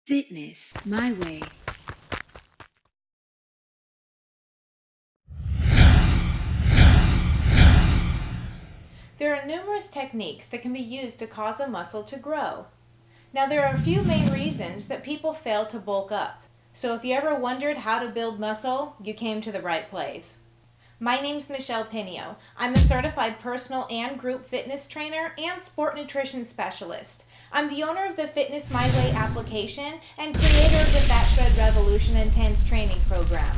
Fitness my way. There are numerous techniques that can be used to cause a muscle to grow. Now, there are a few main reasons that people fail to bulk up. So if you ever wondered how to build muscle, you came to the right place. My name's Michelle Pinio. I'm a certified personal and group fitness trainer and sport nutrition specialist. I'm the owner of the Fitness My Way application and creator of the Fat Shred Revolution Intense Training Program.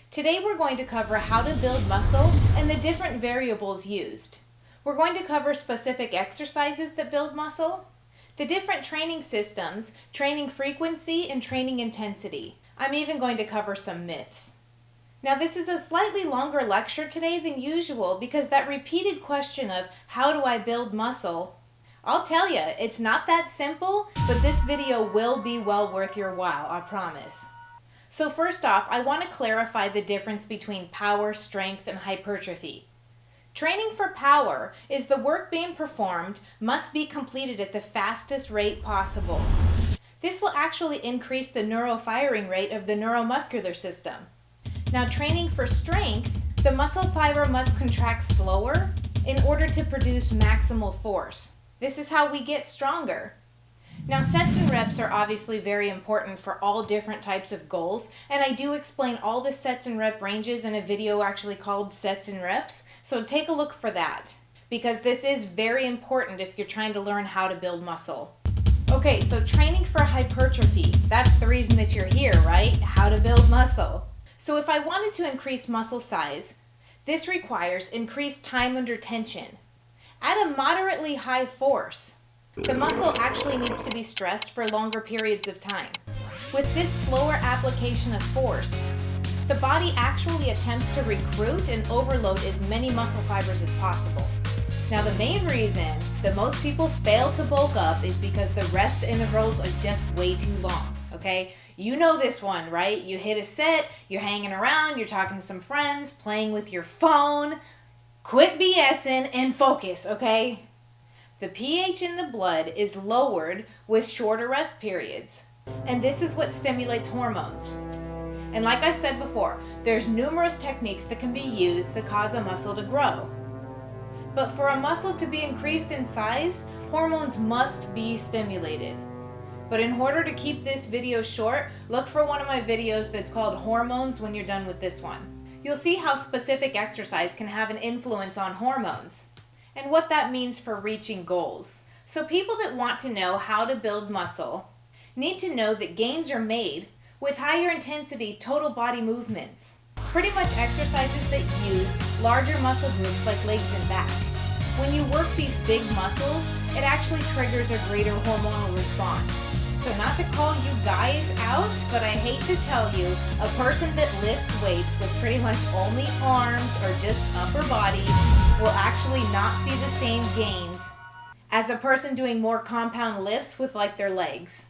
Today we're going to cover how to build muscle and the different variables used. We're going to cover specific exercises that build muscle, the different training systems, training frequency, and training intensity. I'm even going to cover some myths. Now, this is a slightly longer lecture today than usual because that repeated question of how do I build muscle? I'll tell you, it's not that simple, but this video will be well worth your while, I promise. So first off, I want to clarify the difference between power, strength, and hypertrophy. Training for power is the work being performed must be completed at the fastest rate possible. This will actually increase the neurofiring rate of the neuromuscular system. Now, training for strength, the muscle fiber must contract slower in order to produce maximal force. This is how we get stronger. Now, sets and reps are obviously very important for all different types of goals, and I do explain all the sets and rep ranges in a video actually called Sets and Reps, so take a look for that, because this is very important if you're trying to learn how to build muscle. Okay, so training for hypertrophy, that's the reason that you're here, right? How to build muscle. So if I wanted to increase muscle size, this requires increased time under tension at a moderately high force. The muscle actually needs to be stressed for longer periods of time. With this slower application of force, the body actually attempts to recruit and overload as many muscle fibers as possible. Now, the main reason that most people fail to bulk up is because the rest intervals are just way too long, okay? You know this one, right? You hit a set, you're hanging around, you're talking to some friends, playing with your phone. Quit BSing and focus, okay? The pH in the blood is lowered with shorter rest periods, and this is what stimulates hormones. And like I said before, there's numerous techniques that can be used to cause a muscle to grow. But for a muscle to be increased in size, hormones must be stimulated. But in order to keep this video short, look for one of my videos that's called Hormones when you're done with this one. You'll see how specific exercise can have an influence on hormones and what that means for reaching goals. So people that want to know how to build muscle need to know that gains are made with higher intensity total body movements. Pretty much exercises that use larger muscle groups like legs and back. When you work these big muscles, it actually triggers a greater hormonal response. So not to call you guys out, but I hate to tell you, a person that lifts weights with pretty much only arms or just upper body will actually not see the same gains as a person doing more compound lifts with like their legs.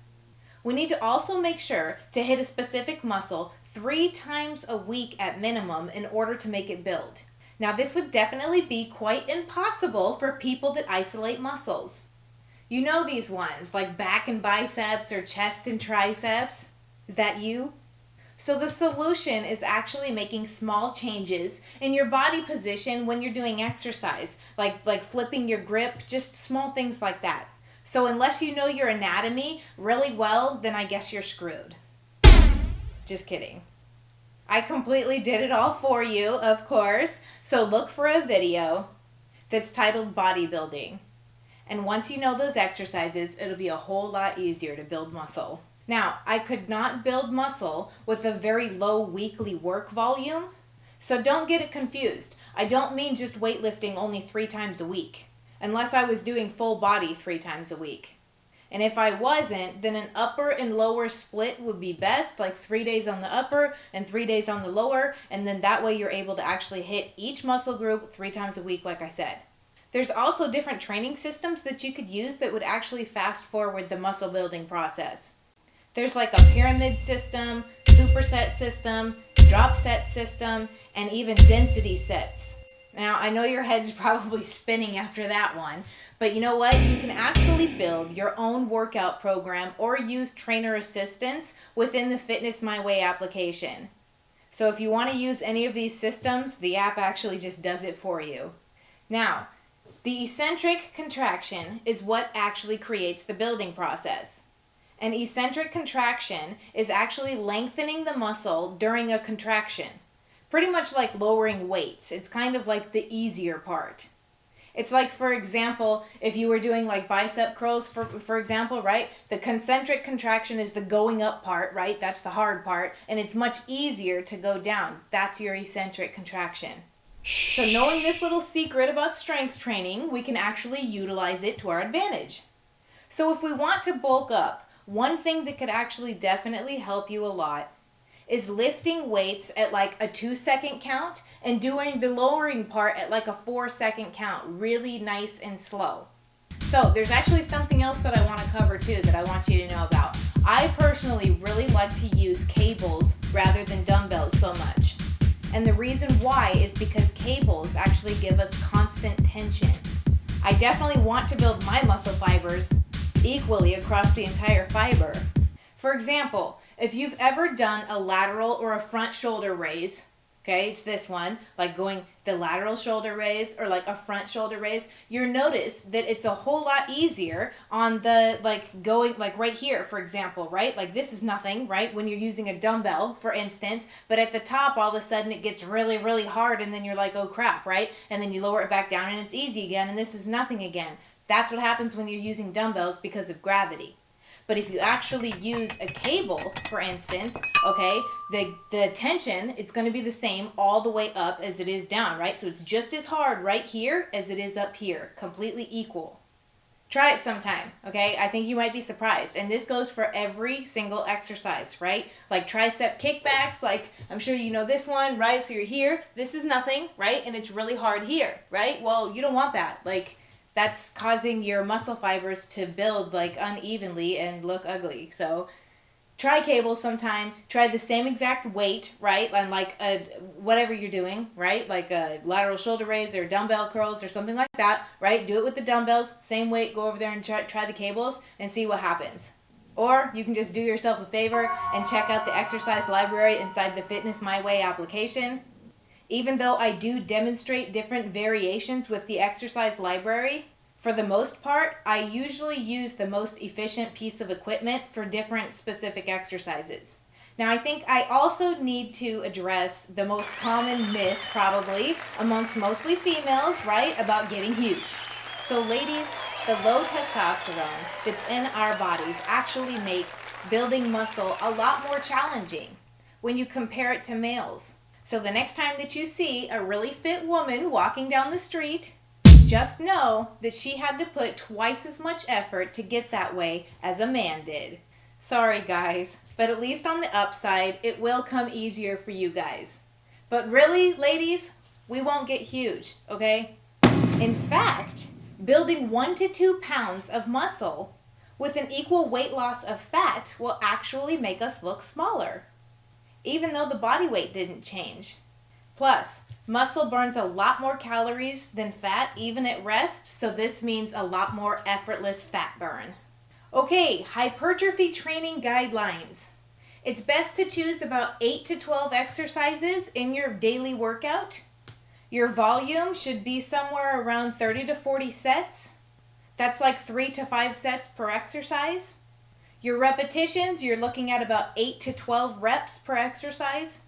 We need to also make sure to hit a specific muscle 3 times a week at minimum in order to make it build. Now, this would definitely be quite impossible for people that isolate muscles. You know these ones, like back and biceps or chest and triceps. Is that you? So the solution is actually making small changes in your body position when you're doing exercise, like flipping your grip, just small things like that. So unless you know your anatomy really well, then I guess you're screwed. Just kidding. I completely did it all for you, of course. So look for a video that's titled Bodybuilding. And once you know those exercises, it'll be a whole lot easier to build muscle. Now, I could not build muscle with a very low weekly work volume, so don't get it confused. I don't mean just weightlifting only 3 times a week, unless I was doing full body 3 times a week. And if I wasn't, then an upper and lower split would be best, like 3 days on the upper and 3 days on the lower, and then that way you're able to actually hit each muscle group 3 times a week, like I said. There's also different training systems that you could use that would actually fast forward the muscle building process. There's like a pyramid system, superset system, drop set system, and even density sets. Now, I know your head's probably spinning after that one, But you know what? You can actually build your own workout program or use trainer assistance within the Fitness My Way application. So if you want to use any of these systems, the app actually just does it for you. Now, the eccentric contraction is what actually creates the building process. An eccentric contraction is actually lengthening the muscle during a contraction. Pretty much like lowering weights. It's kind of like the easier part. It's like, for example, if you were doing like bicep curls, for example, right? The concentric contraction is the going up part, right? That's the hard part. And it's much easier to go down. That's your eccentric contraction. So knowing this little secret about strength training, we can actually utilize it to our advantage. So if we want to bulk up, one thing that could actually definitely help you a lot is lifting weights at like a 2-second count and doing the lowering part at like a 4-second count, really nice and slow. So there's actually something else that I want to cover too that I want you to know about. I personally really like to use cables rather than dumbbells so much. And the reason why is because cables actually give us constant tension. I definitely want to build my muscle fibers equally across the entire fiber. For example, if you've ever done a lateral or a front shoulder raise, okay, it's this one, like going the lateral shoulder raise or like a front shoulder raise, you'll notice that it's a whole lot easier on the, like going, like right here, for example, right? Like this is nothing, right? When you're using a dumbbell, for instance, but at the top, all of a sudden it gets really, really hard and then you're like, oh crap, right? And then you lower it back down and it's easy again and this is nothing again. That's what happens when you're using dumbbells because of gravity. But if you actually use a cable, for instance, okay, the tension, it's going to be the same all the way up as it is down, right? So it's just as hard right here as it is up here, completely equal. Try it sometime, okay? I think you might be surprised. And this goes for every single exercise, right? Like tricep kickbacks, like I'm sure you know this one, right? So you're here, this is nothing, right? And it's really hard here, right? Well, you don't want that. Like, that's causing your muscle fibers to build like unevenly and look ugly. So try cables sometime. Try the same exact weight, right? And like whatever you're doing, right? Like a lateral shoulder raise or dumbbell curls or something like that, right? Do it with the dumbbells, same weight, go over there and try the cables and see what happens. Or you can just do yourself a favor and check out the exercise library inside the Fitness My Way application. Even though I do demonstrate different variations with the exercise library, for the most part, I usually use the most efficient piece of equipment for different specific exercises. Now, I think I also need to address the most common myth, probably, amongst mostly females, right, about getting huge. So ladies, the low testosterone that's in our bodies actually make building muscle a lot more challenging when you compare it to males. So the next time that you see a really fit woman walking down the street, just know that she had to put twice as much effort to get that way as a man did. Sorry guys, but at least on the upside, it will come easier for you guys. But really, ladies, we won't get huge, okay? In fact, building 1 to 2 pounds of muscle with an equal weight loss of fat will actually make us look smaller, even though the body weight didn't change. Plus, muscle burns a lot more calories than fat, even at rest, so this means a lot more effortless fat burn. Okay, hypertrophy training guidelines. It's best to choose about 8 to 12 exercises in your daily workout. Your volume should be somewhere around 30 to 40 sets. That's like 3 to 5 sets per exercise. Your repetitions, you're looking at about 8 to 12 reps per exercise.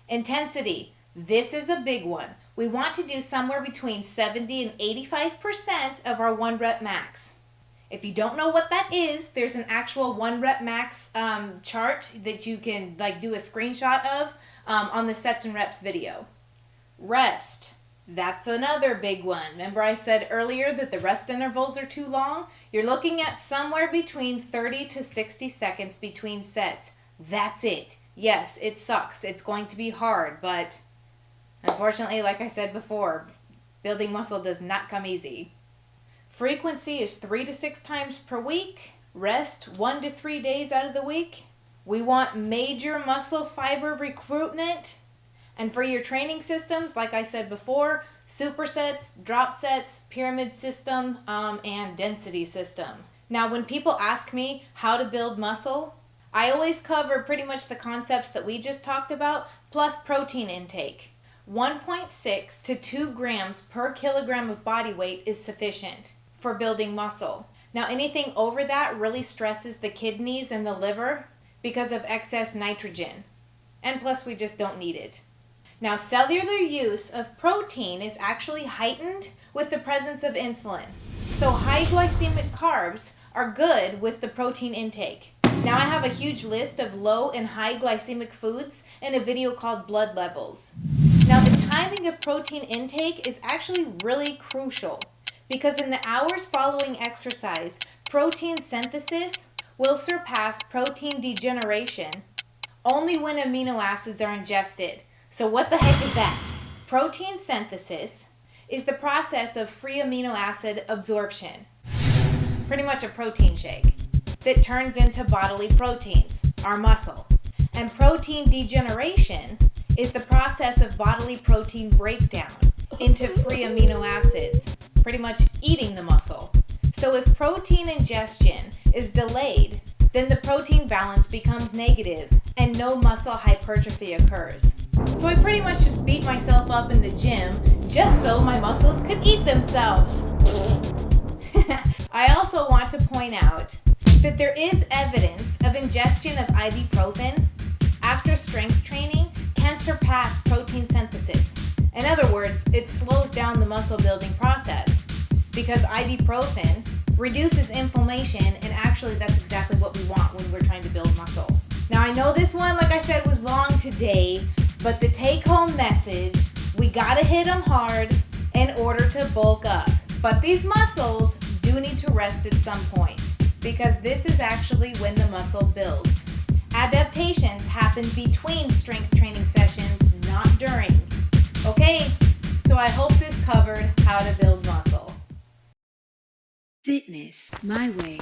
Intensity, this is a big one. We want to do somewhere between 70 and 85% of our 1 rep max. If you don't know what that is, there's an actual 1 rep max chart that you can like do a screenshot of on the sets and reps video. Rest, that's another big one. Remember I said earlier that the rest intervals are too long? You're looking at somewhere between 30 to 60 seconds between sets. That's it. Yes, it sucks. It's going to be hard, but unfortunately, like I said before, building muscle does not come easy. Frequency is 3 to 6 times per week. Rest 1 to 3 days out of the week. We want major muscle fiber recruitment. And for your training systems, like I said before, supersets, drop sets, pyramid system, and density system. Now, when people ask me how to build muscle, I always cover pretty much the concepts that we just talked about, plus protein intake. 1.6 to 2 grams per kilogram of body weight is sufficient for building muscle. Now, anything over that really stresses the kidneys and the liver because of excess nitrogen. And plus, we just don't need it. Now, cellular use of protein is actually heightened with the presence of insulin. So high glycemic carbs are good with the protein intake. Now, I have a huge list of low and high glycemic foods in a video called Blood Levels. Now, the timing of protein intake is actually really crucial because in the hours following exercise, protein synthesis will surpass protein degeneration only when amino acids are ingested. So what the heck is that? Protein synthesis is the process of free amino acid absorption, pretty much a protein shake, that turns into bodily proteins, our muscle. And protein degeneration is the process of bodily protein breakdown into free amino acids, pretty much eating the muscle. So if protein ingestion is delayed, then the protein balance becomes negative and no muscle hypertrophy occurs. So I pretty much just beat myself up in the gym just so my muscles could eat themselves. I also want to point out that there is evidence of ingestion of ibuprofen after strength training can surpass protein synthesis. In other words, it slows down the muscle building process because ibuprofen reduces inflammation, and actually that's exactly what we want when we're trying to build muscle. Now, I know this one, like I said, was long today, but the take-home message, we gotta hit them hard in order to bulk up. But these muscles do need to rest at some point because this is actually when the muscle builds. Adaptations happen between strength training sessions, not during. Okay, so I hope this covered how to build muscle. Fitness My Way.